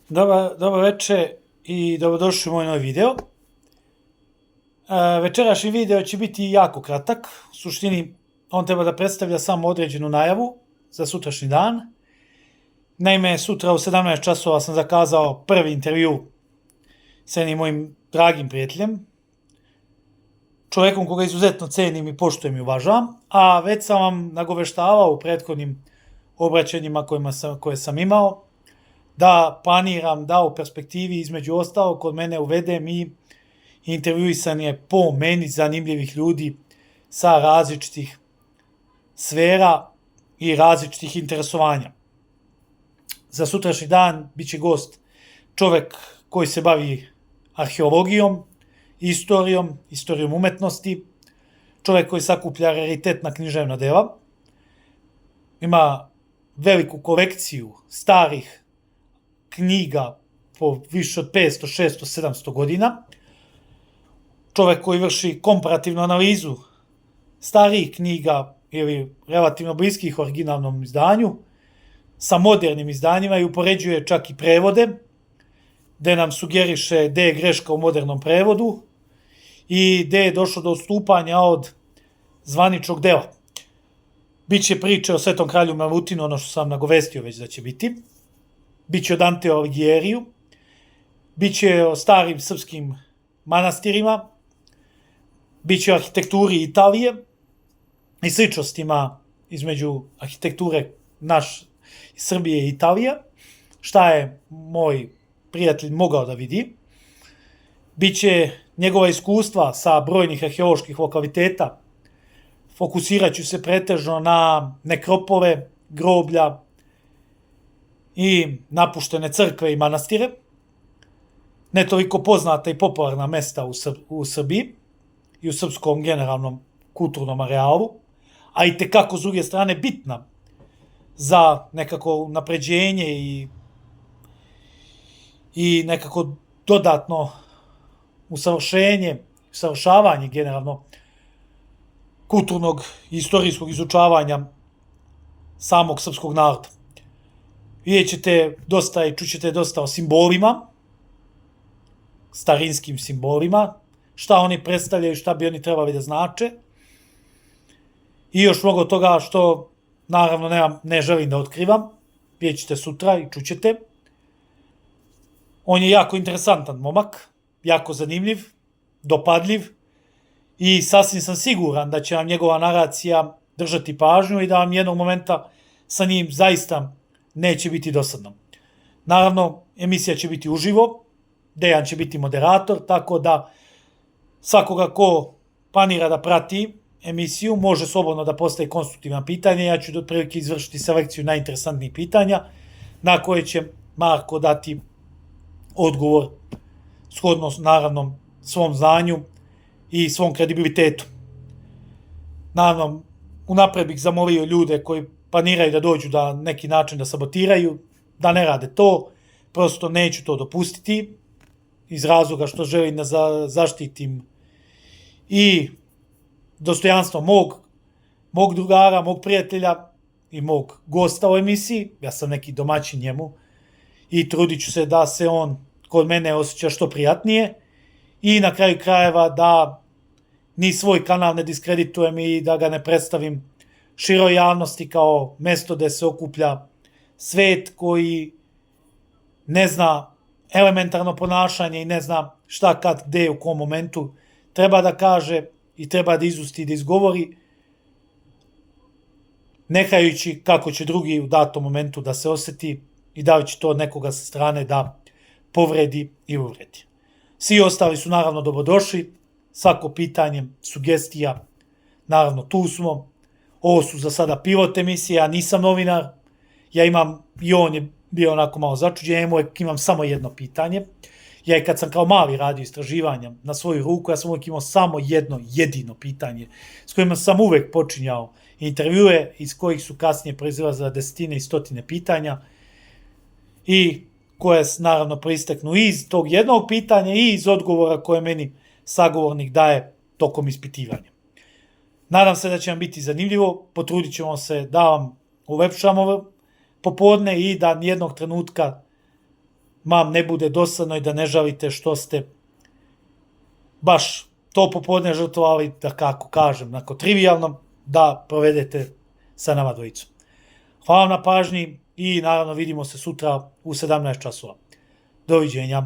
Dobro večer i dobrodošli u moj novi video. Večerašnji video će biti jako kratak. U suštini, on treba da predstavlja samo određenu najavu za sutrašnji dan. Naime, sutra u 17 časova sam zakazao prvi intervju sa jednim mojim dragim prijateljem, čovjekom koga izuzetno cenim i poštujem i uvažavam, a već sam vam nagoveštavao u prethodnim obraćanjima koje sam imao, da planiram da u perspektivi između ostalog kod mene uvedem i intervjuisanje po meni zanimljivih ljudi sa različitih sfera i različitih interesovanja. Za sutrašnji dan bit će gost čovjek koji se bavi arheologijom, istorijom umetnosti, čovjek koji sakuplja raritetna književna dela, ima veliku kolekciju starih knjiga po više od 500, 600, 700 godina, čovjek koji vrši komparativnu analizu starijih knjiga ili relativno bliskih originalnom izdanju sa modernim izdanjima i upoređuje čak i prevode, gde nam sugeriše gde je greška u modernom prevodu i gde je došlo do odstupanja od zvaničnog dela. Biće priče o Svetom kralju Malutinu, ono što sam nagovestio već da će biti. Biće o Danteu Alighiériju, biće o starim srpskim manastirima, biće o arhitekturi Italije i sličnostima između arhitekture Srbije i Italije, šta je moj prijatelj mogao da vidi. Biće njegova iskustva sa brojnih arheoloških lokaliteta, fokusirat ću se pretežno na nekropole, groblja i napuštene crkve i manastire, ne toliko poznata i popularna mesta u Srbiji i u srpskom generalnom kulturnom arealu, a i tekako s druge strane bitna za nekako napređenje i nekako dodatno usavršavanje generalno kulturnog i istorijskog izučavanja samog srpskog naroda. Vidjet ćete dosta i čućete dosta o simbolima, starinskim simbolima, šta oni predstavljaju, šta bi oni trebali da znače i još mnogo toga što naravno ne želim da otkrivam, vidjet ćete sutra i čućete. On je jako interesantan momak, jako zanimljiv, dopadljiv i sasvim sam siguran da će vam njegova naracija držati pažnju i da vam jednog momenta sa njim zaista neće biti dosadno. Naravno, emisija će biti uživo, Dejan će biti moderator, tako da svakoga ko planira da prati emisiju može slobodno da postavi konstruktivna pitanja. Ja ću otprilike izvršiti selekciju najinteresantnijih pitanja na koje će Marko dati odgovor shodno naravno svom znanju i svom kredibilitetu. Naravno, unapred bih zamolio ljude koji planiraju da dođu da neki način da sabotiraju, da ne rade to, prosto neću to dopustiti iz razloga što želim da zaštitim i dostojanstvo mog drugara, mog prijatelja i mog gosta u emisiji, ja sam neki domaćin njemu i trudit ću se da se on kod mene osjeća što prijatnije i na kraju krajeva da ni svoj kanal ne diskreditujem i da ga ne predstavim široj javnosti kao mesto gde se okuplja svet koji ne zna elementarno ponašanje i ne zna šta, kad, gde, u kom momentu treba da kaže i treba da izusti i da izgovori, nekajući kako će drugi u datom momentu da se oseti i da li će to od nekoga sa strane da povredi i uvredi. Svi ostali su naravno dobrodošli, svako pitanje, sugestija, naravno tu smo. Ovo su za sada pilot emisije, ja nisam novinar, ja imam, i on je bio onako malo začuđen, ja imam samo jedno pitanje. Ja kad sam kao mali radio istraživanja na svoju ruku, ja sam uvijek imao samo jedno jedino pitanje s kojima sam uvek počinjao intervjue, iz kojih su kasnije proizilazile desetine i stotine pitanja i koje naravno proisteknu iz tog jednog pitanja i iz odgovora koje meni sagovornik daje tokom ispitivanja. Nadam se da će vam biti zanimljivo, potrudit ćemo se da vam ulepšamo popodne i da nijednog trenutka vam ne bude dosadno i da ne žalite što ste baš to popodne žrtvovali, da kako kažem, onako trivialno, da provedete sa nama dvojicom. Hvala na pažnji i naravno vidimo se sutra u 17 časova. Doviđenja.